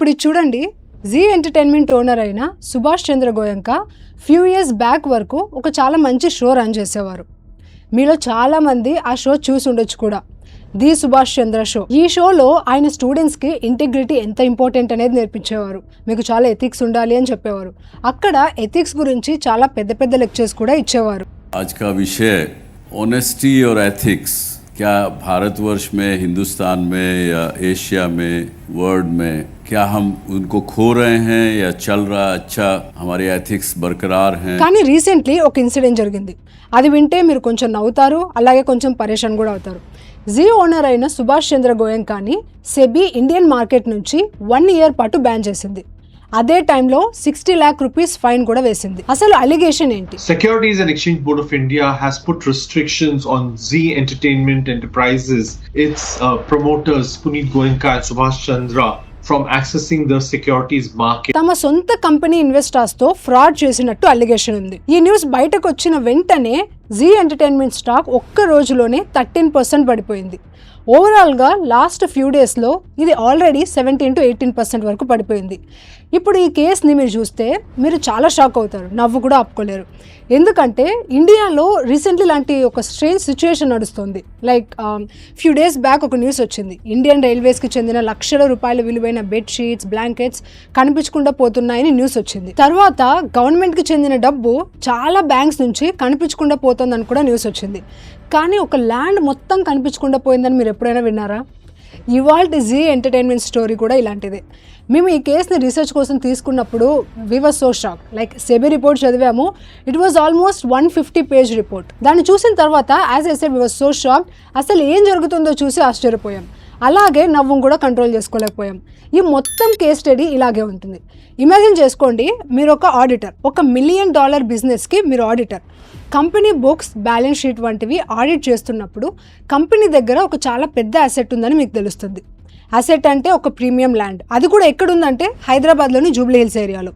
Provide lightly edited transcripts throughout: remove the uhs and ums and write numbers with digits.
ఇప్పుడు ఇది చూడండి, జీ ఎంటర్టైన్మెంట్ ఓనర్ అయిన సుభాష్ చంద్ర గోయంకా ఫ్యూ ఇయర్స్ బ్యాక్ వరకు ఒక చాలా మంచి షో రన్ చేసేవారు. మీలో చాలామంది ఆ షో చూసి ఉండొచ్చు కూడా, ది సుభాష్ చంద్ర షో. ఈ షోలో ఆయన స్టూడెంట్స్కి ఇంటిగ్రిటీ ఎంత ఇంపార్టెంట్ అనేది నేర్పించేవారు. మీకు చాలా ఎథిక్స్ ఉండాలి అని చెప్పేవారు. అక్కడ ఎథిక్స్ గురించి చాలా పెద్ద పెద్ద లెక్చర్స్ కూడా ఇచ్చేవారు. आज का विषय ऑनेस्टी और एथिक्स. क्या भारतवर्ष में, हिंदुस्तान में या एशिया में, वर्ल्ड में क्या हम उनको खो रहे हैं या चल रहा अच्छा हमारे एथिक्स बरकरार हैं? కానీ రీసెంట్లీ ఒక ఇన్సిడెంట్ జరిగింది. అది వింటే మీరు కొంచెం నవ్వుతారు, అలాగే కొంచెం పరేషాన్ కూడా అవుతారు. జీ ఓనర్ అయిన Subhash Chandra గోయంకాని SEBI Indian market నుంచి 1 year పాటు బ్యాన్ చేసింది. అదే టైంలో 60 lakh rupees ఫైన్ కూడా వేసింది. అసలు అలిగేషన్ ఏంటి? Securities and Exchange Board of India has put restrictions on Zee Entertainment Enterprises, its promoters Puneet Goenka and Subhash Chandra from accessing the securities market. తమ సొంత కంపెనీ ఇన్వెస్టర్స్ తో fraud చేసినట్టు allegation ఉంది. ఈ న్యూస్ బయటకు వచ్చిన వెంటనే జీ ఎంటర్టైన్మెంట్ స్టాక్ ఒక్క రోజులోనే 13% పడిపోయింది. ఓవరాల్గా లాస్ట్ ఫ్యూ డేస్లో ఇది ఆల్రెడీ 17 to 18% వరకు పడిపోయింది. ఇప్పుడు ఈ కేసుని మీరు చూస్తే మీరు చాలా షాక్ అవుతారు, నవ్వు కూడా ఆపుకోలేరు. ఎందుకంటే ఇండియాలో రీసెంట్లీ లాంటి ఒక స్ట్రేంజ్ సిచ్యువేషన్ నడుస్తుంది. లైక్ ఫ్యూ డేస్ బ్యాక్ ఒక న్యూస్ వచ్చింది, ఇండియన్ రైల్వేస్కి చెందిన లక్షల రూపాయల విలువైన బెడ్షీట్స్, బ్లాంకెట్స్ కనిపించకుండా పోతున్నాయని న్యూస్ వచ్చింది. తర్వాత గవర్నమెంట్కి చెందిన డబ్బు చాలా బ్యాంక్స్ నుంచి కనిపించకుండా పోతుందని కూడా న్యూస్ వచ్చింది. కానీ ఒక ల్యాండ్ మొత్తం కనిపించకుండా పోయిందని మీరు ఎప్పుడైనా విన్నారా? ఇవాల్టి జీ ఎంటర్టైన్మెంట్ స్టోరీ కూడా ఇలాంటిదే. మేము ఈ కేసుని రీసెర్చ్ కోసం తీసుకున్నప్పుడు we were so shock. Like SEBI report చదివాము, it was almost 150 page report. దాన్ని చూసిన తర్వాత as I said we were so shock. అసలు ఏం జరుగుతుందో చూసి ఆశ్చర్యపోయాం, అలాగే నవ్వం కూడా కంట్రోల్ చేసుకోలేకపోయాం. ఈ మొత్తం కేస్ స్టడీ ఇలాగే ఉంటుంది. ఇమాజిన్ చేసుకోండి, మీరు ఒక ఆడిటర్, ఒక $1 million బిజినెస్కి మీరు auditor. Company books, balance sheet వంటివి ఆడిట్ చేస్తున్నప్పుడు కంపెనీ దగ్గర ఒక చాలా పెద్ద అసెట్ ఉందని మీకు తెలుస్తుంది. అసెట్ అంటే ఒక ప్రీమియం ల్యాండ్. అది కూడా ఎక్కడుందంటే హైదరాబాద్లోని జూబ్లీ హిల్స్ ఏరియాలో.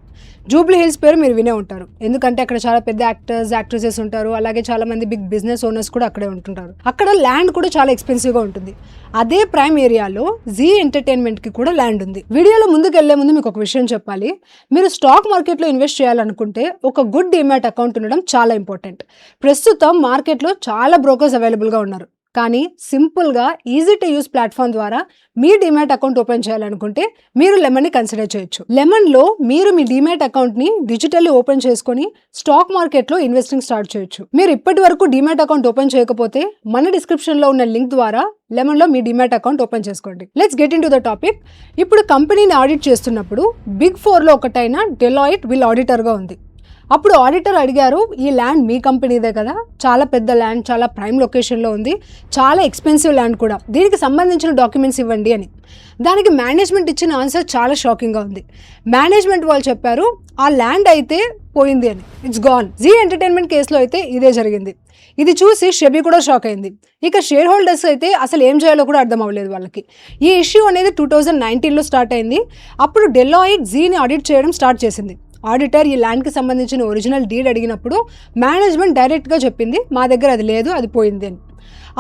జూబ్లీ హిల్స్ పేరు మీరు వినే ఉంటారు, ఎందుకంటే అక్కడ చాలా పెద్ద యాక్టర్స్, యాక్ట్రెసెస్ ఉంటారు, అలాగే చాలా మంది బిగ్ బిజినెస్ ఓనర్స్ కూడా అక్కడే ఉంటుంటారు. అక్కడ ల్యాండ్ కూడా చాలా ఎక్స్పెన్సివ్గా ఉంటుంది. అదే ప్రైమ్ ఏరియాలో జీ ఎంటర్టైన్మెంట్కి కూడా ల్యాండ్ ఉంది. వీడియోలో ముందుకు వెళ్లే ముందు మీకు ఒక విషయం చెప్పాలి. మీరు స్టాక్ మార్కెట్లో ఇన్వెస్ట్ చేయాలనుకుంటే ఒక గుడ్ డీమ్యాట్ అకౌంట్ ఉండడం చాలా ఇంపార్టెంట్. ప్రస్తుతం మార్కెట్లో చాలా బ్రోకర్స్ అవైలబుల్గా ఉన్నారు. కానీ సింపుల్గా ఈజీ టు యూస్ ప్లాట్ఫామ్ ద్వారా మీ డీమ్యాట్ అకౌంట్ ఓపెన్ చేయాలనుకుంటే మీరు లెమన్ని కన్సిడర్ చేయొచ్చు. లెమన్లో మీరు మీ డీమ్యాట్ అకౌంట్ని డిజిటల్లీ ఓపెన్ చేసుకొని స్టాక్ మార్కెట్లో ఇన్వెస్టింగ్ స్టార్ట్ చేయొచ్చు. మీరు ఇప్పటి వరకు డీమ్యాట్ అకౌంట్ ఓపెన్ చేయకపోతే మన డిస్క్రిప్షన్లో ఉన్న లింక్ ద్వారా లెమన్లో మీ డీమ్యాట్ అకౌంట్ ఓపెన్ చేసుకోండి. Let's get in to the topic. ఇప్పుడు కంపెనీని ఆడిట్ చేస్తున్నప్పుడు బిగ్ 4లో ఒకటైన డెలాయిట్ వీళ్ళ ఆడిటర్గా ఉంది. అప్పుడు ఆడిటర్ అడిగారు, ఈ ల్యాండ్ మీ కంపెనీదే కదా, చాలా పెద్ద ల్యాండ్, చాలా ప్రైమ్ లొకేషన్లో ఉంది, చాలా ఎక్స్పెన్సివ్ ల్యాండ్ కూడా, దీనికి సంబంధించిన డాక్యుమెంట్స్ ఇవ్వండి అని. దానికి మేనేజ్మెంట్ ఇచ్చిన ఆన్సర్ చాలా షాకింగ్గా ఉంది. మేనేజ్మెంట్ వాళ్ళు చెప్పారు, ఆ ల్యాండ్ అయితే పోయింది అని, ఇట్స్ గాన్. జీ ఎంటర్టైన్మెంట్ కేసులో అయితే ఇదే జరిగింది. ఇది చూసి సెబీ కూడా షాక్ అయింది. ఇక షేర్ హోల్డర్స్ అయితే అసలు ఏం చేయాలో కూడా అర్థం అవ్వలేదు వాళ్ళకి. ఈ ఇష్యూ అనేది 2019లో స్టార్ట్ అయింది. అప్పుడు డెలాయిట్ జీని ఆడిట్ చేయడం స్టార్ట్ చేసింది. ఆడిటర్ ఈ ల్యాండ్కి సంబంధించిన ఒరిజినల్ డీడ్ అడిగినప్పుడు మేనేజ్మెంట్ డైరెక్ట్గా చెప్పింది, మా దగ్గర అది లేదు, అది పోయింది అని.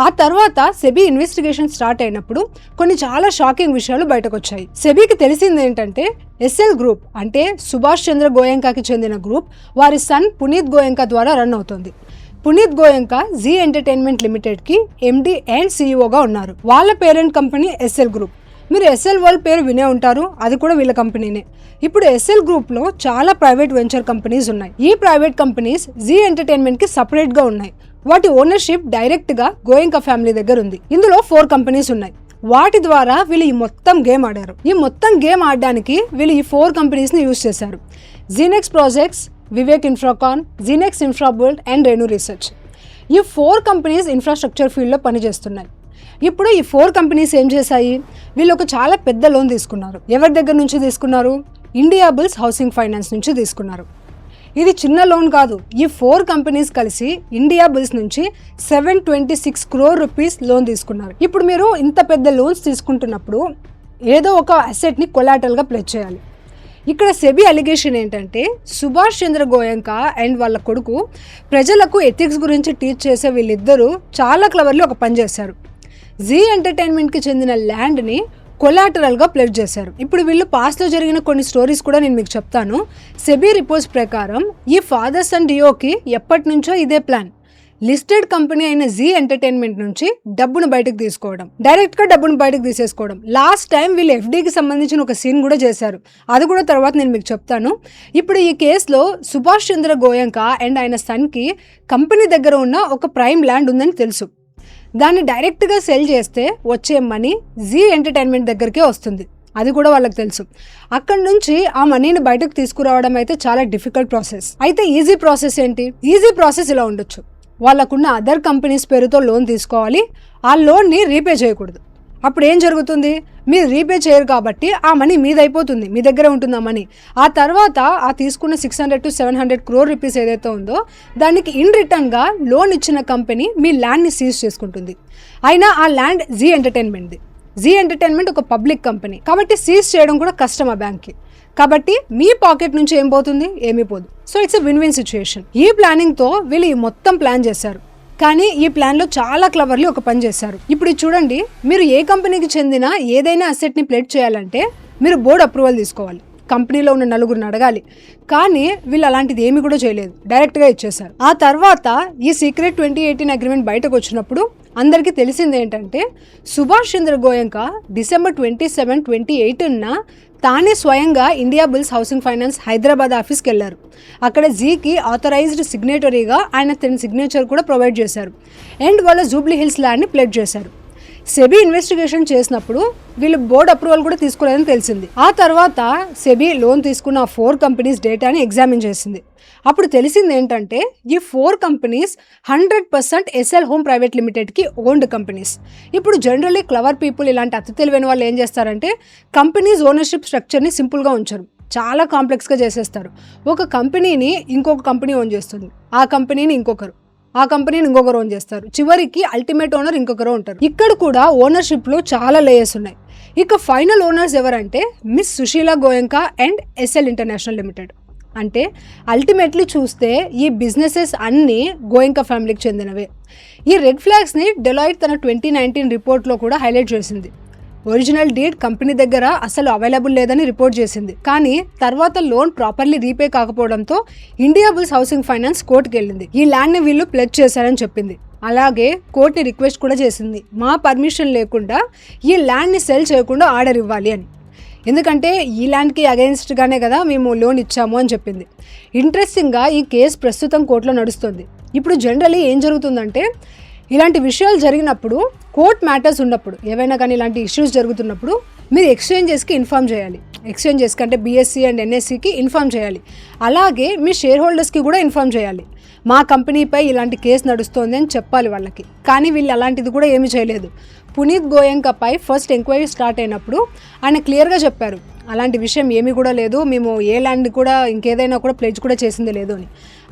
ఆ తర్వాత సెబీ ఇన్వెస్టిగేషన్ స్టార్ట్ అయినప్పుడు కొన్ని చాలా షాకింగ్ విషయాలు బయటకు వచ్చాయి. సెబీకి తెలిసింది ఏంటంటే ఎస్ఎల్ గ్రూప్ అంటే సుభాష్ చంద్ర గోయంకాకి చెందిన గ్రూప్ వారి సన్ పునీత్ గోయంకా ద్వారా రన్ అవుతుంది. పునీత్ గోయంకా జీ ఎంటర్టైన్మెంట్ లిమిటెడ్కి ఎండి అండ్ సిఇఓగా ఉన్నారు. వాళ్ళ పేరెంట్ కంపెనీ ఎస్ఎల్ గ్రూప్. మీరు ఎస్ఎల్ వరల్డ్ పేరు వినే ఉంటారు, అది కూడా వీళ్ళ కంపెనీనే. ఇప్పుడు ఎస్ఎల్ గ్రూప్లో చాలా ప్రైవేట్ వెంచర్ కంపెనీస్ ఉన్నాయి. ఈ ప్రైవేట్ కంపెనీస్ జీ ఎంటర్టైన్మెంట్కి సపరేట్గా ఉన్నాయి. వాటి ఓనర్షిప్ డైరెక్ట్గా గోయంకా ఫ్యామిలీ దగ్గర ఉంది. ఇందులో 4 కంపెనీస్ ఉన్నాయి. వాటి ద్వారా వీళ్ళు ఈ మొత్తం గేమ్ ఆడారు. ఈ మొత్తం గేమ్ ఆడడానికి వీళ్ళు ఈ 4 కంపెనీస్ని యూజ్ చేశారు. జీనెక్స్ ప్రాజెక్ట్స్, వివేక్ ఇన్ఫ్రాకాన్, జీనెక్స్ ఇన్ఫ్రాబుల్డ్ అండ్ రెను రీసెర్చ్. ఈ 4 కంపెనీస్ ఇన్ఫ్రాస్ట్రక్చర్ ఫీల్డ్లో పనిచేస్తున్నాయి. ఇప్పుడు ఈ 4 కంపెనీస్ ఏం చేశాయి, వీళ్ళు ఒక చాలా పెద్ద లోన్ తీసుకున్నారు. ఎవరి దగ్గర నుంచి తీసుకున్నారు? ఇండియా బుల్స్ హౌసింగ్ ఫైనాన్స్ నుంచి తీసుకున్నారు. ఇది చిన్న లోన్ కాదు. ఈ 4 కంపెనీస్ కలిసి ఇండియా బుల్స్ నుంచి 726 crore rupees లోన్ తీసుకున్నారు. ఇప్పుడు మీరు ఇంత పెద్ద లోన్స్ తీసుకుంటున్నప్పుడు ఏదో ఒక అసెట్ని కొలాటరల్గా ప్లెడ్జ్ చేయాలి. ఇక్కడ సెబీ అలిగేషన్ ఏంటంటే సుభాష్ చంద్ర గోయంకా అండ్ వాళ్ళ కొడుకు ప్రజలకు ఎథిక్స్ గురించి టీచ్ చేసే వీళ్ళిద్దరూ చాలా క్లవర్లీ ఒక పని చేశారు. జీ ఎంటర్టైన్మెంట్కి చెందిన ల్యాండ్ని కొలాటరల్గా ప్లెడ్జ్ చేశారు. ఇప్పుడు వీళ్ళు పాస్ట్లో జరిగిన కొన్ని స్టోరీస్ కూడా నేను మీకు చెప్తాను. సెబీ రిపోర్ట్స్ ప్రకారం ఈ ఫాదర్ సన్ డియోకి ఎప్పటి నుంచో ఇదే ప్లాన్. లిస్టెడ్ కంపెనీ అయిన జీ ఎంటర్టైన్మెంట్ నుంచి డబ్బును బయటకు తీసుకోవడం, డైరెక్ట్గా డబ్బును బయటకు తీసేసుకోవడం. లాస్ట్ టైం వీళ్ళు ఎఫ్డీకి సంబంధించిన ఒక సీన్ కూడా చేశారు, అది కూడా తర్వాత నేను మీకు చెప్తాను. ఇప్పుడు ఈ కేసులో సుభాష్ చంద్ర గోయంకా అండ్ ఆయన సన్కి కంపెనీ దగ్గర ఉన్న ఒక ప్రైమ్ ల్యాండ్ ఉందని తెలుసు. దాన్ని డైరెక్ట్గా సెల్ చేస్తే వచ్చే మనీ జీ ఎంటర్టైన్మెంట్ దగ్గరికే వస్తుంది, అది కూడా వాళ్ళకి తెలుసు. అక్కడి నుంచి ఆ మనీని బయటకు తీసుకురావడం అయితే చాలా డిఫికల్ట్ ప్రాసెస్. అయితే ఈజీ ప్రాసెస్ ఏంటి? ఈజీ ప్రాసెస్ ఇలా ఉండొచ్చు. వాళ్ళకున్న అదర్ కంపెనీస్ పేరుతో లోన్ తీసుకోవాలి, ఆ లోన్ని రీపే చేయకూడదు. అప్పుడు ఏం జరుగుతుంది? మీరు రీపే చేయరు కాబట్టి ఆ మనీ మీదైపోతుంది, మీ దగ్గర ఉంటుంది ఆ మనీ. ఆ తర్వాత ఆ తీసుకున్న 600 to 700 crore రూపీస్ ఏదైతే ఉందో దానికి ఇన్ రిటర్న్గా లోన్ ఇచ్చిన కంపెనీ మీ ల్యాండ్ని సీజ్ చేసుకుంటుంది. అయినా ఆ ల్యాండ్ జీ ఎంటర్టైన్మెంట్ది. జీ ఎంటర్టైన్మెంట్ ఒక పబ్లిక్ కంపెనీ కాబట్టి సీజ్ చేయడం కూడా కష్టం ఆ బ్యాంక్కి. కాబట్టి మీ పాకెట్ నుంచి ఏం పోతుంది? ఏమీ పోదు. So it's a win win situation. ఈ ప్లానింగ్తో వీళ్ళు ఈ మొత్తం ప్లాన్ చేశారు. కానీ ఈ ప్లాన్లో చాలా క్లవర్లీ ఒక పని చేశారు. ఇప్పుడు చూడండి, మీరు ఏ కంపెనీకి చెందిన ఏదైనా అసెట్ని ప్లెడ్జ్ చేయాలంటే మీరు బోర్డ్ అప్రూవల్ తీసుకోవాలి, కంపెనీలో ఉన్న నలుగురిని అడగాలి. కానీ వీళ్ళు అలాంటిది ఏమీ కూడా చేయలేదు, డైరెక్ట్గా ఇచ్చేశారు. ఆ తర్వాత ఈ సీక్రెట్ 2018 అగ్రిమెంట్ బయటకు వచ్చినప్పుడు అందరికీ తెలిసింది ఏంటంటే సుభాష్ చంద్ర గోయంకా December 27, 2018న తానే స్వయంగా India bulls housing finance Hyderabad ఆఫీస్కి వెళ్ళారు. అక్కడ జీకి ఆథరైజ్డ్ సిగ్నేటరీగా ఆయన తన సిగ్నేచర్ కూడా ప్రొవైడ్ చేశారు. అండ్ వాళ్ళ జూబ్లీ హిల్స్ ల్యాండ్ని ప్లెడ్జ్ చేశారు. సెబీ ఇన్వెస్టిగేషన్ చేసినప్పుడు వీళ్ళు బోర్డ్ అప్రూవల్ కూడా తీసుకోలేదని తెలిసింది. ఆ తర్వాత సెబీ లోన్ తీసుకున్న 4 కంపెనీస్ డేటాని ఎగ్జామిన్ చేసింది. అప్పుడు తెలిసింది ఏంటంటే ఈ 4 కంపెనీస్ 100% ఎస్ఎల్ హోమ్ ప్రైవేట్ లిమిటెడ్కి ఓన్డ్ కంపెనీస్. ఇప్పుడు జనరల్లీ క్లవర్ పీపుల్, ఇలాంటి అతి తెలివైన వాళ్ళు ఏం చేస్తారంటే కంపెనీస్ ఓనర్షిప్ స్ట్రక్చర్ని సింపుల్గా ఉంచరు, చాలా కాంప్లెక్స్గా చేసేస్తారు. ఒక కంపెనీని ఇంకొక కంపెనీ ఓన్ చేస్తుంది, ఆ కంపెనీని ఇంకొకరు, ఆ కంపెనీని ఇంకొకరు ఓన్ చేస్తారు, చివరికి అల్టిమేట్ ఓనర్ ఇంకొకరు ఉంటారు. ఇక్కడ కూడా ఓనర్షిప్లో చాలా లేయర్స్ ఉన్నాయి. ఇక ఫైనల్ ఓనర్స్ ఎవరంటే miss Sushila Goenka and SL international limited. అంటే అల్టిమేట్లీ చూస్తే ఈ బిజినెసెస్ అన్నీ గోయంకా ఫ్యామిలీకి చెందినవే. ఈ రెడ్ ఫ్లాగ్స్ని డెలాయిట్ తన 2019 రిపోర్ట్లో కూడా హైలైట్ చేసింది. ఒరిజినల్ డీడ్ కంపెనీ దగ్గర అసలు అవైలబుల్ లేదని రిపోర్ట్ చేసింది. కానీ తర్వాత లోన్ ప్రాపర్లీ రీపే కాకపోవడంతో ఇండియా బుల్స్ హౌసింగ్ ఫైనాన్స్ కోర్టుకి వెళ్ళింది. ఈ ల్యాండ్ని వీళ్ళు ప్లెడ్జ్ చేశారని చెప్పింది. అలాగే కోర్టుని రిక్వెస్ట్ కూడా చేసింది, మా పర్మిషన్ లేకుండా ఈ ల్యాండ్ని సెల్ చేయకుండా ఆర్డర్ ఇవ్వాలి అని. ఎందుకంటే ఈ ల్యాండ్కి అగెన్స్ట్గానే కదా మేము లోన్ ఇచ్చాము అని చెప్పింది. ఇంట్రెస్టింగ్గా ఈ కేసు ప్రస్తుతం కోర్టులో నడుస్తుంది. ఇప్పుడు జనరల్లీ ఏం జరుగుతుందంటే ఇలాంటి విషయాలు జరిగినప్పుడు, కోర్ట్ మ్యాటర్స్ ఉన్నప్పుడు, ఏవైనా కానీ ఇలాంటి ఇష్యూస్ జరుగుతున్నప్పుడు మీరు ఎక్స్చేంజెస్కి ఇన్ఫామ్ చేయాలి. ఎక్స్చేంజెస్కి అంటే BSE అండ్ NSEకి ఇన్ఫామ్ చేయాలి. అలాగే మీ షేర్ హోల్డర్స్కి కూడా ఇన్ఫామ్ చేయాలి. మా కంపెనీపై ఇలాంటి కేసు నడుస్తోంది అని చెప్పాలి వాళ్ళకి. కానీ వీళ్ళు అలాంటిది కూడా ఏమీ చేయలేదు. పునీత్ గోయంకాపై ఫస్ట్ ఎంక్వైరీ స్టార్ట్ అయినప్పుడు ఆయన క్లియర్గా చెప్పారు, అలాంటి విషయం ఏమీ కూడా లేదు, మేము ఏ ల్యాండ్ కూడా ఇంకేదైనా కూడా ప్లెడ్జ్ కూడా చేసింది లేదు అని.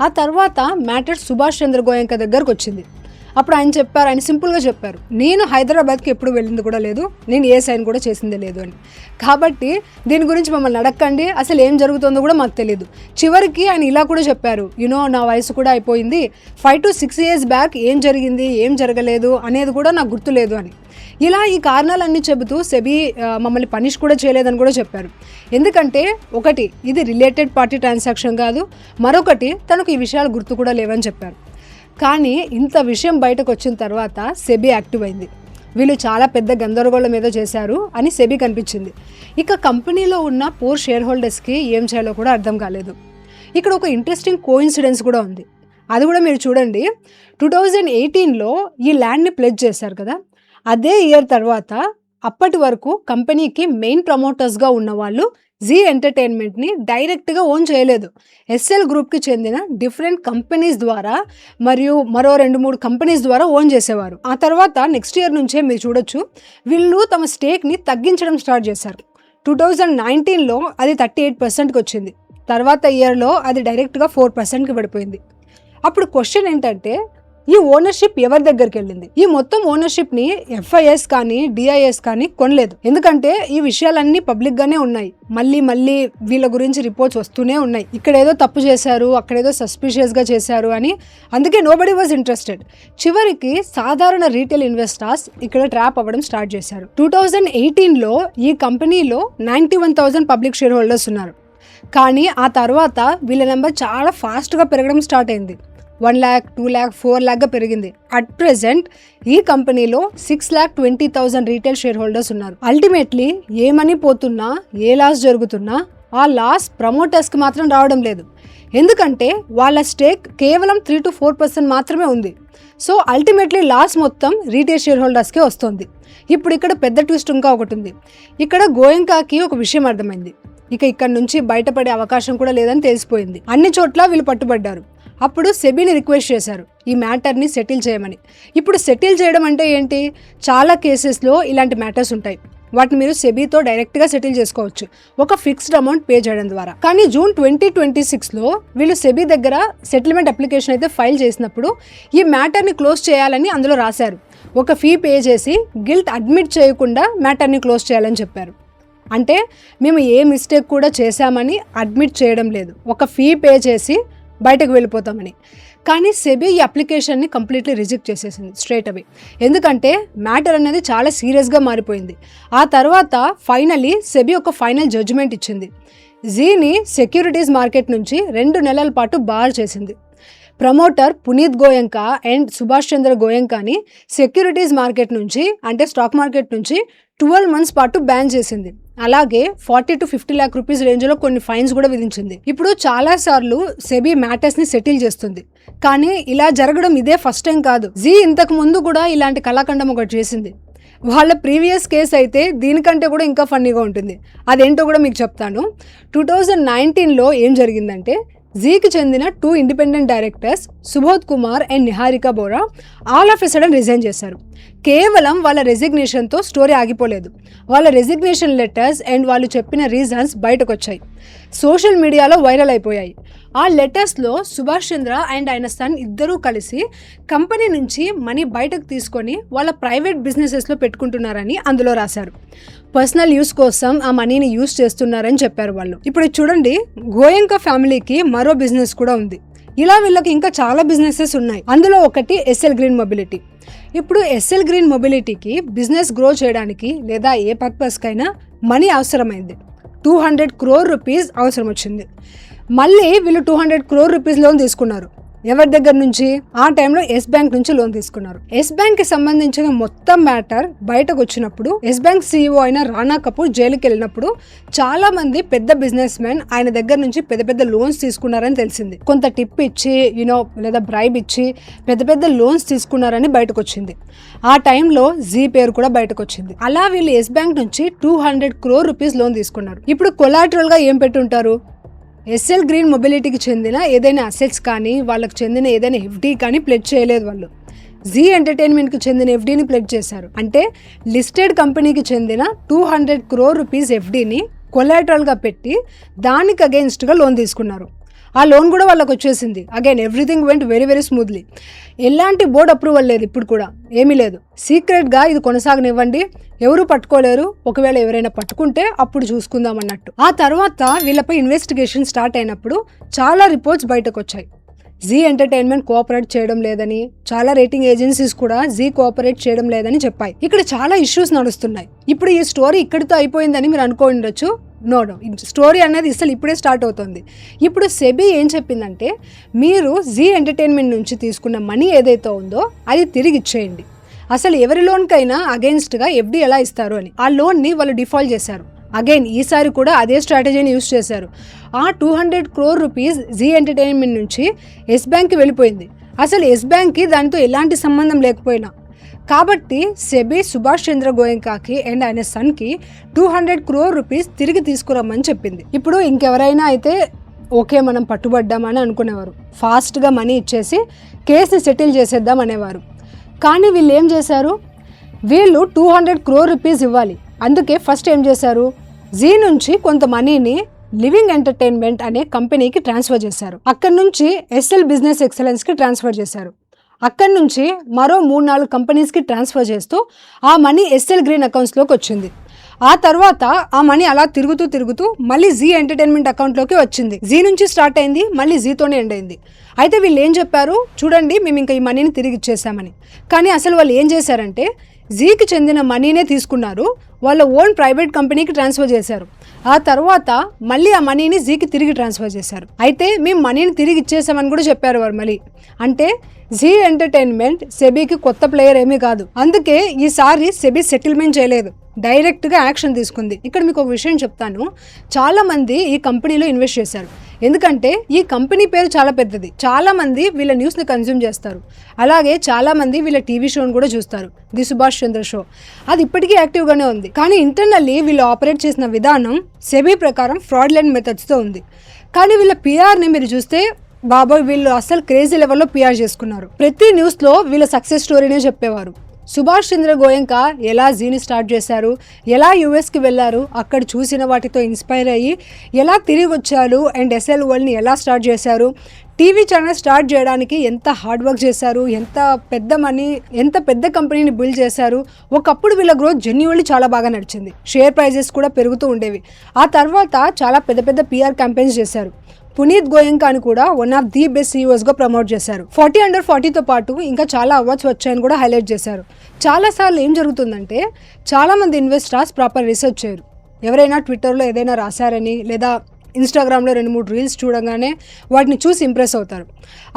ఆ తర్వాత మ్యాటర్ సుభాష్ చంద్ర గోయంకా దగ్గరకు వచ్చింది. అప్పుడు ఆయన చెప్పారు, ఆయన సింపుల్గా చెప్పారు, నేను హైదరాబాద్కి ఎప్పుడు వెళ్ళింది కూడా లేదు, నేను ఏ సైన్ కూడా చేసిందే లేదు అని. కాబట్టి దీని గురించి మమ్మల్ని అడగండి, అసలు ఏం జరుగుతుందో కూడా మాకు తెలియదు. చివరికి ఆయన ఇలా కూడా చెప్పారు, నా వయసు కూడా అయిపోయింది, 5 to 6 years బ్యాక్ ఏం జరిగింది ఏం జరగలేదు అనేది కూడా నాకు గుర్తులేదు అని. ఇలా ఈ కారణాలన్నీ చెబుతూ సెబీ మమ్మల్ని పనిష్ కూడా చేయలేదని కూడా చెప్పారు. ఎందుకంటే ఒకటి, ఇది రిలేటెడ్ పార్టీ ట్రాన్సాక్షన్ కాదు, మరొకటి తనకు ఈ విషయాలు గుర్తు కూడా లేవని చెప్పారు. కానీ ఇంత విషయం బయటకు వచ్చిన తర్వాత సెబీ యాక్టివ్ అయింది. వీళ్ళు చాలా పెద్ద గందరగోళం ఏదో చేశారు అని సెబీ కనిపించింది. ఇక కంపెనీలో ఉన్న పూర్ షేర్ హోల్డర్స్కి ఏం చేయాలో కూడా అర్థం కాలేదు. ఇక్కడ ఒక ఇంట్రెస్టింగ్ కోఇన్సిడెన్స్ కూడా ఉంది, అది కూడా మీరు చూడండి. 2018లో ఈ ల్యాండ్ని ప్లెడ్జ్ చేశారు కదా, అదే ఇయర్ తర్వాత అప్పటి వరకు కంపెనీకి మెయిన్ ప్రమోటర్స్గా ఉన్న వాళ్ళు జీ ఎంటర్టైన్మెంట్ని డైరెక్ట్గా ఓన్ చేయలేదు. ఎస్ఎల్ గ్రూప్కి చెందిన డిఫరెంట్ కంపెనీస్ ద్వారా మరియు మరో 2-3 కంపెనీస్ ద్వారా ఓన్ చేసేవారు. ఆ తర్వాత నెక్స్ట్ ఇయర్ నుంచే మీరు చూడొచ్చు, వీళ్ళు తమ స్టేక్ని తగ్గించడం స్టార్ట్ చేశారు. 2019లో అది 38%కి వచ్చింది. తర్వాత ఇయర్లో అది డైరెక్ట్గా 4%కి పడిపోయింది. అప్పుడు క్వశ్చన్ ఏంటంటే ఈ ఓనర్షిప్ ఎవరి దగ్గరికి వెళ్ళింది? ఈ మొత్తం ఓనర్షిప్ ని FIS కానీ DIS కానీ కొనలేదు. ఎందుకంటే ఈ విషయాలన్నీ పబ్లిక్ గానే ఉన్నాయి. మళ్ళీ వీళ్ళ గురించి రిపోర్ట్స్ వస్తూనే ఉన్నాయి. ఇక్కడ ఏదో తప్పు చేశారు, అక్కడేదో సస్పిషియస్ గా చేశారు అని. అందుకే నోబడీ వాజ్ ఇంట్రెస్టెడ్. చివరికి సాధారణ రీటైల్ ఇన్వెస్టర్స్ ఇక్కడ ట్రాప్ అవ్వడం స్టార్ట్ చేశారు. 2018లో ఈ కంపెనీలో 91,000 పబ్లిక్ షేర్ హోల్డర్స్ ఉన్నారు. కానీ ఆ తర్వాత వీళ్ళ నెంబర్ చాలా ఫాస్ట్గా పెరగడం స్టార్ట్ అయింది. 1 lakh, 2 lakh, 4 lakh పెరిగింది. అట్ ప్రెసెంట్ ఈ కంపెనీలో 6,20,000 రీటైల్ షేర్ హోల్డర్స్ ఉన్నారు. అల్టిమేట్లీ ఏ మనీ పోతున్నా, ఏ లాస్ జరుగుతున్నా ఆ లాస్ ప్రమోటర్స్కి మాత్రం రావడం లేదు. ఎందుకంటే వాళ్ళ స్టేక్ కేవలం 3 to 4% మాత్రమే ఉంది. సో అల్టిమేట్లీ లాస్ మొత్తం రీటైల్ షేర్ హోల్డర్స్కే వస్తుంది. ఇప్పుడు ఇక్కడ పెద్ద ట్విస్ట్ ఇంకా ఒకటి ఉంది. ఇక్కడ గోయంకాకి ఒక విషయం అర్థమైంది. ఇక్కడ నుంచి బయటపడే అవకాశం కూడా లేదని తెలిసిపోయింది. అన్ని చోట్ల వీళ్ళు పట్టుబడ్డారు. అప్పుడు సెబీని రిక్వెస్ట్ చేశారు ఈ మ్యాటర్ని సెటిల్ చేయమని. ఇప్పుడు సెటిల్ చేయడం అంటే ఏంటి? చాలా కేసెస్లో ఇలాంటి మ్యాటర్స్ ఉంటాయి. వాటిని మీరు సెబీతో డైరెక్ట్గా సెటిల్ చేసుకోవచ్చు ఒక ఫిక్స్డ్ అమౌంట్ పే చేయడం ద్వారా. కానీ జూన్ 2026లో వీళ్ళు సెబీ దగ్గర సెటిల్మెంట్ అప్లికేషన్ అయితే ఫైల్ చేసినప్పుడు ఈ మ్యాటర్ని క్లోజ్ చేయాలని అందులో రాశారు. ఒక ఫీ పే చేసి గిల్ట్ అడ్మిట్ చేయకుండా మ్యాటర్ని క్లోజ్ చేయాలని చెప్పారు. అంటే మేము ఏ మిస్టేక్ కూడా చేశామని అడ్మిట్ చేయడం లేదు, ఒక ఫీ పే చేసి బయటకు వెళ్ళిపోతామని. కానీ సెబీ ఈ అప్లికేషన్ని కంప్లీట్లీ రిజెక్ట్ చేసేసింది స్ట్రైట్ అవే. ఎందుకంటే మ్యాటర్ అనేది చాలా సీరియస్గా మారిపోయింది. ఆ తర్వాత ఫైనలీ సెబీ ఒక ఫైనల్ జడ్జిమెంట్ ఇచ్చింది. జీని సెక్యూరిటీస్ మార్కెట్ నుంచి 2 నెలల పాటు బార్ చేసింది. ప్రమోటర్ పునీత్ గోయంకా అండ్ సుభాష్ చంద్ర గోయంకాని సెక్యూరిటీస్ మార్కెట్ నుంచి, అంటే స్టాక్ మార్కెట్ నుంచి 12 months పాటు బ్యాన్ చేసింది. అలాగే 40 to 50 lakh రూపీస్ రేంజ్లో కొన్ని ఫైన్స్ కూడా విధించింది. ఇప్పుడు చాలా సార్లు సెబీ మ్యాటర్స్ని సెటిల్ చేస్తుంది. కానీ ఇలా జరగడం ఇదే ఫస్ట్ టైం కాదు. జీ ఇంతకు ముందు కూడా ఇలాంటి కళాఖండం ఒకటి చేసింది. వాళ్ళ ప్రీవియస్ కేసు అయితే దీనికంటే కూడా ఇంకా ఫన్నీగా ఉంటుంది. అదేంటో కూడా మీకు చెప్తాను. 2019లో ఏం జరిగిందంటే జీకి చెందిన 2 independent directors Subodh Kumar and Niharika Bora all of a sudden resign చేశారు. కేవలం వాళ్ళ రెసిగ్నేషన్తో స్టోరీ ఆగిపోలేదు. వాళ్ళ రెసిగ్నేషన్ లెటర్స్ అండ్ వాళ్ళు చెప్పిన రీజన్స్ బయటకు వచ్చాయి, సోషల్ మీడియాలో వైరల్ అయిపోయాయి. ఆ లెటర్స్లో సుభాష్ చంద్ర అండ్ ఆయన సన్ ఇద్దరూ కలిసి కంపెనీ నుంచి మనీ బయటకు తీసుకొని వాళ్ళ ప్రైవేట్ బిజినెసెస్లో పెట్టుకుంటున్నారని అందులో రాశారు. పర్సనల్ యూస్ కోసం ఆ మనీని యూస్ చేస్తున్నారని చెప్పారు వాళ్ళు. ఇప్పుడు చూడండి, గోయంకా ఫ్యామిలీకి మరో బిజినెస్ కూడా ఉంది. ఇలా వీళ్ళకి ఇంకా చాలా బిజినెసెస్ ఉన్నాయి. అందులో ఒకటి SL గ్రీన్ మొబిలిటీ. ఇప్పుడు SL గ్రీన్ మొబిలిటీకి బిజినెస్ గ్రో చేయడానికి లేదా ఏ పర్పస్కైనా మనీ అవసరమైంది. 200 crore రూపీస్ అవసరం వచ్చింది. మళ్ళీ వీళ్ళు 200 crore రూపీస్ లోన్ తీసుకున్నారు. ఎవరి దగ్గర నుంచి? ఆ టైంలో ఎస్ బ్యాంక్ నుంచి లోన్ తీసుకున్నారు. ఎస్ బ్యాంక్ కి సంబంధించిన మొత్తం మ్యాటర్ బయటకు వచ్చినప్పుడు ఎస్ బ్యాంక్ CEO అయిన రాణా కపూర్ జైలుకి వెళ్ళినప్పుడు చాలా మంది పెద్ద బిజినెస్ మెన్ ఆయన దగ్గర నుంచి పెద్ద లోన్స్ తీసుకున్నారని తెలిసింది. కొంత టిప్ ఇచ్చి లేదా బ్రైబ్ ఇచ్చి పెద్ద లోన్స్ తీసుకున్నారని బయటకు వచ్చింది. ఆ టైంలో జీ పేరు కూడా బయటకు వచ్చింది. అలా వీళ్ళు ఎస్ బ్యాంక్ నుంచి 200 crore రూపీస్ లోన్ తీసుకున్నారు. ఇప్పుడు కొలాటరల్ గా ఏం పెట్టుంటారు? SL గ్రీన్ మొబిలిటీకి చెందిన ఏదైనా అసెట్స్ కానీ వాళ్ళకి చెందిన ఏదైనా FD కానీ ప్లెడ్జ్ చేయలేదు. వాళ్ళు జీ ఎంటర్టైన్మెంట్కి చెందిన FDని ప్లెడ్జ్ చేశారు. అంటే లిస్టెడ్ కంపెనీకి చెందిన 200 crore రూపీస్ FDని కొలాటరల్గా పెట్టి దానికి అగెయిన్స్ట్గా లోన్ తీసుకున్నారు. ఆ లోన్ కూడా వాళ్ళకి వచ్చేసింది. Again everything went very smoothly. ఎలాంటి బోర్డ్ అప్రూవల్ లేదు, ఇప్పుడు కూడా ఏమీ లేదు. సీక్రెట్గా ఇది కొనసాగనివ్వండి, ఎవరు పట్టుకోలేరు, ఒకవేళ ఎవరైనా పట్టుకుంటే అప్పుడు చూసుకుందాం అన్నట్టు. ఆ తర్వాత వీళ్ళపై ఇన్వెస్టిగేషన్ స్టార్ట్ అయినప్పుడు చాలా రిపోర్ట్స్ బయటకు వచ్చాయి. జీ ఎంటర్టైన్మెంట్ కోఆపరేట్ చేయడం లేదని, చాలా రేటింగ్ ఏజెన్సీస్ కూడా జీ కోఆపరేట్ చేయడం లేదని చెప్పాయి. ఇక్కడ చాలా ఇష్యూస్ నడుస్తున్నాయి. ఇప్పుడు ఈ స్టోరీ ఇక్కడితో అయిపోయిందని మీరు అనుకోండొచ్చు. నో, స్టోరీ అనేది అసలు ఇప్పుడే స్టార్ట్ అవుతుంది. ఇప్పుడు సెబీ ఏం చెప్పిందంటే, మీరు జీ ఎంటర్టైన్మెంట్ నుంచి తీసుకున్న మనీ ఏదైతే ఉందో అది తిరిగి ఇచ్చేయండి. అసలు ఎవరి లోన్కైనా అగెయిన్స్ట్గా FD ఎలా ఇస్తారు అని. ఆ లోన్ని వాళ్ళు డిఫాల్ట్ చేశారు. అగైన్ ఈసారి కూడా అదే స్ట్రాటజీని యూజ్ చేశారు. ఆ 200 crore రూపీస్ జీ ఎంటర్టైన్మెంట్ నుంచి ఎస్ బ్యాంక్కి వెళ్ళిపోయింది. అసలు ఎస్ బ్యాంక్కి దానితో ఎలాంటి సంబంధం లేకపోయినా. కాబట్టి సెబీ సుభాష్ చంద్ర గోయంకాకి అండ్ ఆయన సన్కి 200 crore రూపీస్ తిరిగి తీసుకురమ్మని చెప్పింది. ఇప్పుడు ఇంకెవరైనా అయితే ఓకే మనం పట్టుబడ్డామని అనుకునేవారు, ఫాస్ట్గా మనీ ఇచ్చేసి కేసుని సెటిల్ చేసేద్దాం అనేవారు. కానీ వీళ్ళు ఏం చేశారు? వీళ్ళు 200 crore రూపీస్ ఇవ్వాలి. అందుకే ఫస్ట్ ఏం చేశారు? జీ నుంచి కొంత మనీని లివింగ్ ఎంటర్టైన్మెంట్ అనే కంపెనీకి ట్రాన్స్ఫర్ చేశారు. అక్కడి నుంచి SL బిజినెస్ ఎక్సలెన్స్కి ట్రాన్స్ఫర్ చేశారు. అక్కడి నుంచి మరో 3-4 కంపెనీస్కి ట్రాన్స్ఫర్ చేస్తూ ఆ మనీ ఎస్ఎల్ గ్రీన్ అకౌంట్స్లోకి వచ్చింది. ఆ తర్వాత ఆ మనీ అలా తిరుగుతూ మళ్ళీ జీ ఎంటర్టైన్మెంట్ అకౌంట్లోకి వచ్చింది. జీ నుంచి స్టార్ట్ అయింది, మళ్ళీ జీతోనే ఎండ్ అయింది. అయితే వీళ్ళు ఏం చెప్పారు, చూడండి మేము ఇంకా ఈ మనీని తిరిగి ఇచ్చేసామని. కానీ అసలు వాళ్ళు ఏం చేశారంటే జీకి చెందిన మనీనే తీసుకున్నారు, వాళ్ళ ఓన్ ప్రైవేట్ కంపెనీకి ట్రాన్స్ఫర్ చేశారు. ఆ తర్వాత మళ్ళీ ఆ మనీని జీకి తిరిగి ట్రాన్స్ఫర్ చేశారు. అయితే మేము మనీని తిరిగి ఇచ్చేసామని కూడా చెప్పారు వారు మళ్ళీ. అంటే జీ ఎంటర్టైన్మెంట్ సెబీకి కొత్త ప్లేయర్ ఏమీ కాదు. అందుకే ఈసారి సెబీ సెటిల్మెంట్ చేయలేదు, డైరెక్ట్గా యాక్షన్ తీసుకుంది. ఇక్కడ మీకు ఒక విషయం చెప్తాను, చాలామంది ఈ కంపెనీలో ఇన్వెస్ట్ చేశారు. ఎందుకంటే ఈ కంపెనీ పేరు చాలా పెద్దది, చాలామంది వీళ్ళ న్యూస్ని కన్జ్యూమ్ చేస్తారు. అలాగే చాలామంది వీళ్ళ టీవీ షోని కూడా చూస్తారు, ది సుభాష్ చంద్ర షో. అది ఇప్పటికీ యాక్టివ్గానే ఉంది. కానీ ఇంటర్నల్లీ వీళ్ళు ఆపరేట్ చేసిన విధానం సెబీ ప్రకారం ఫ్రాడ్లెంట్ మెథడ్స్తో ఉంది. కానీ వీళ్ళ పిఆర్ని మీరు చూస్తే బాబోయ్, వీళ్ళు అసలు క్రేజీ లెవెల్లో పిఆర్ చేసుకున్నారు. ప్రతి న్యూస్లో వీళ్ళ సక్సెస్ స్టోరీనే చెప్పేవారు. సుభాష్ చంద్ర గోయంకా ఎలా జీని స్టార్ట్ చేశారు, ఎలా యూఎస్కి వెళ్ళారు, అక్కడ చూసిన వాటితో ఇన్స్పైర్ అయ్యి ఎలా తిరిగి వచ్చారు, అండ్ ఎస్ఎల్ వరల్డ్ని ఎలా స్టార్ట్ చేశారు, టీవీ ఛానల్ స్టార్ట్ చేయడానికి ఎంత హార్డ్ వర్క్ చేశారు, ఎంత పెద్ద కంపెనీని బిల్డ్ చేశారు. ఒకప్పుడు వీళ్ళ గ్రోత్ జెన్యున్లీ చాలా బాగా నడిచింది, షేర్ ప్రైజెస్ కూడా పెరుగుతూ ఉండేవి. ఆ తర్వాత చాలా పెద్ద పిఆర్ క్యాంపెయిన్స్ చేశారు. పునీత్ గోయంకాని కూడా వన్ ఆఫ్ ది బెస్ట్ సీఈఓస్గా ప్రమోట్ చేశారు. 40 under 40తో పాటు ఇంకా చాలా అవార్డ్స్ వచ్చాయని కూడా హైలైట్ చేశారు. చాలాసార్లు ఏం జరుగుతుందంటే చాలామంది ఇన్వెస్టర్స్ ప్రాపర్ రీసెర్చ్ చేయరు. ఎవరైనా ట్విట్టర్లో ఏదైనా రాశారని లేదా ఇన్స్టాగ్రామ్లో 2-3 రీల్స్ చూడగానే వాటిని చూసి ఇంప్రెస్ అవుతారు.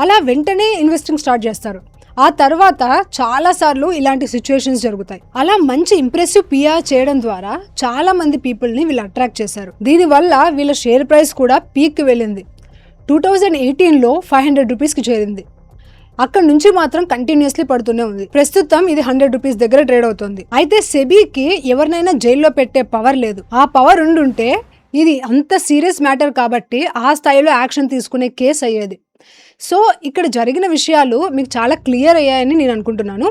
అలా వెంటనే ఇన్వెస్టింగ్ స్టార్ట్ చేస్తారు. ఆ తర్వాత చాలాసార్లు ఇలాంటి సిచ్యువేషన్స్ జరుగుతాయి. అలా మంచి ఇంప్రెసివ్ పిఆర్ చేయడం ద్వారా చాలా మంది పీపుల్ని వీళ్ళు అట్రాక్ట్ చేశారు. దీనివల్ల వీళ్ళ షేర్ ప్రైస్ కూడా పీక్కి వెళ్ళింది. 2018లో 500 రూపీస్కి చేరింది. అక్కడ నుంచి మాత్రం కంటిన్యూస్లీ పడుతూనే ఉంది. ప్రస్తుతం ఇది 100 రూపీస్ దగ్గర ట్రేడ్ అవుతుంది. అయితే సెబీకి ఎవరినైనా జైల్లో పెట్టే పవర్ లేదు. ఆ పవర్ ఉండుంటే ఇది అంత సీరియస్ మ్యాటర్ కాబట్టి ఆ స్థాయిలో యాక్షన్ తీసుకునే కేసు అయ్యేది. సో ఇక్కడ జరిగిన విషయాలు మీకు చాలా క్లియర్ అయ్యాయని నేను అనుకుంటున్నాను.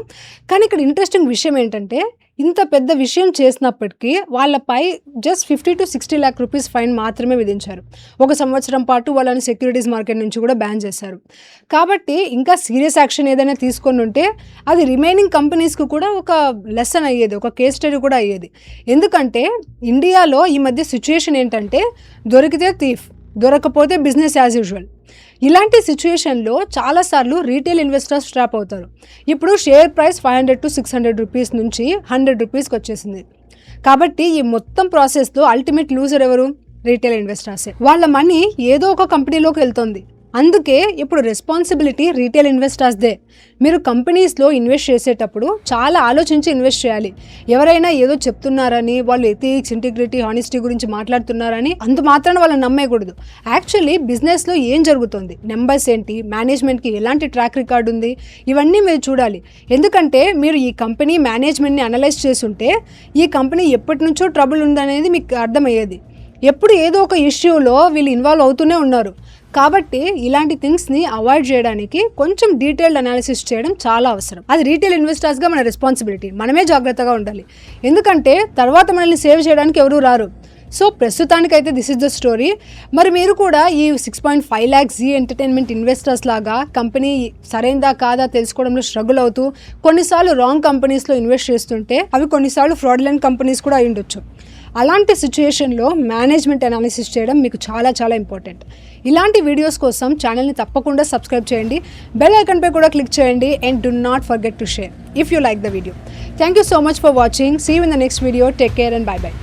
కానీ ఇక్కడ ఇంట్రెస్టింగ్ విషయం ఏంటంటే ఇంత పెద్ద విషయం చేసినప్పటికీ వాళ్ళపై just 50 to 60 lakh rupees fine మాత్రమే విధించారు. 1 సంవత్సరం పాటు వాళ్ళని సెక్యూరిటీస్ మార్కెట్ నుంచి కూడా బ్యాన్ చేశారు. కాబట్టి ఇంకా సీరియస్ యాక్షన్ ఏదైనా తీసుకొని ఉంటే అది రిమైనింగ్ కంపెనీస్కి కూడా ఒక లెసన్ అయ్యేది, ఒక కేస్ స్టడీ కూడా అయ్యేది. ఎందుకంటే ఇండియాలో ఈ మధ్య సిచ్యుయేషన్ ఏంటంటే దొరికితే థీఫ్, దొరకపోతే బిజినెస్ యాజ్ యూజువల్. ఇలాంటి సిచ్యుయేషన్లో చాలాసార్లు రీటైల్ ఇన్వెస్టర్స్ ట్రాప్ అవుతారు. ఇప్పుడు షేర్ ప్రైస్ 500 to 600 రూపీస్ నుంచి 100 రూపీస్కి వచ్చేసింది. కాబట్టి ఈ మొత్తం ప్రాసెస్లో అల్టిమేట్ లూజర్ ఎవరు? రీటైల్ ఇన్వెస్టర్సే. వాళ్ళ మనీ ఏదో ఒక కంపెనీలోకి వెళ్తుంది. అందుకే ఇప్పుడు రెస్పాన్సిబిలిటీ రీటైల్ ఇన్వెస్టర్స్దే. మీరు కంపెనీస్లో ఇన్వెస్ట్ చేసేటప్పుడు చాలా ఆలోచించి ఇన్వెస్ట్ చేయాలి. ఎవరైనా ఏదో చెప్తున్నారని, వాళ్ళు ఎథిక్స్, ఇంటిగ్రిటీ, హానెస్టీ గురించి మాట్లాడుతున్నారని అంత మాత్రాన వాళ్ళని నమ్మేయకూడదు. యాక్చువల్లీ బిజినెస్లో ఏం జరుగుతుంది, నెంబర్స్ ఏంటి, మేనేజ్మెంట్కి ఎలాంటి ట్రాక్ రికార్డ్ ఉంది, ఇవన్నీ మీరు చూడాలి. ఎందుకంటే మీరు ఈ కంపెనీ మేనేజ్మెంట్ని అనలైజ్ చేసుంటే ఈ కంపెనీ ఎప్పటి నుంచో ట్రబుల్ ఉందనేది మీకు అర్థమయ్యేది. ఎప్పుడు ఏదో ఒక ఇష్యూలో వీళ్ళు ఇన్వాల్వ్ అవుతూనే ఉన్నారు. కాబట్టి ఇలాంటి థింగ్స్ని అవాయిడ్ చేయడానికి కొంచెం డీటెయిల్డ్ అనాలిసిస్ చేయడం చాలా అవసరం. అది రీటైల్ ఇన్వెస్టర్స్గా మన రెస్పాన్సిబిలిటీ. మనమే జాగ్రత్తగా ఉండాలి. ఎందుకంటే తర్వాత మనల్ని సేవ్ చేయడానికి ఎవరూ రారు. సో ప్రస్తుతానికైతే దిస్ ఇస్ ద స్టోరీ. మరి మీరు కూడా ఈ 6.5 lakhs జీ ఎంటర్టైన్మెంట్ ఇన్వెస్టర్స్ లాగా కంపెనీ సరైందా కాదా తెలుసుకోవడంలో స్ట్రగుల్ అవుతూ కొన్నిసార్లు రాంగ్ కంపెనీస్లో ఇన్వెస్ట్ చేస్తుంటే అవి కొన్నిసార్లు ఫ్రాడ్లెంట్ కంపెనీస్ కూడా అయి ఉండొచ్చు. అలాంటి సిచ్యుయేషన్లో మేనేజ్మెంట్ అనాలిసిస్ చేయడం మీకు చాలా చాలా ఇంపార్టెంట్. ఇలాంటి వీడియోస్ కోసం ఛానల్ని తప్పకుండా సబ్స్క్రైబ్ చేయండి, బెల్ ఐకాన్పై కూడా క్లిక్ చేయండి, and do not forget to share if you like the video. Thank you so much for watching. See you in the next video. Take care and bye bye.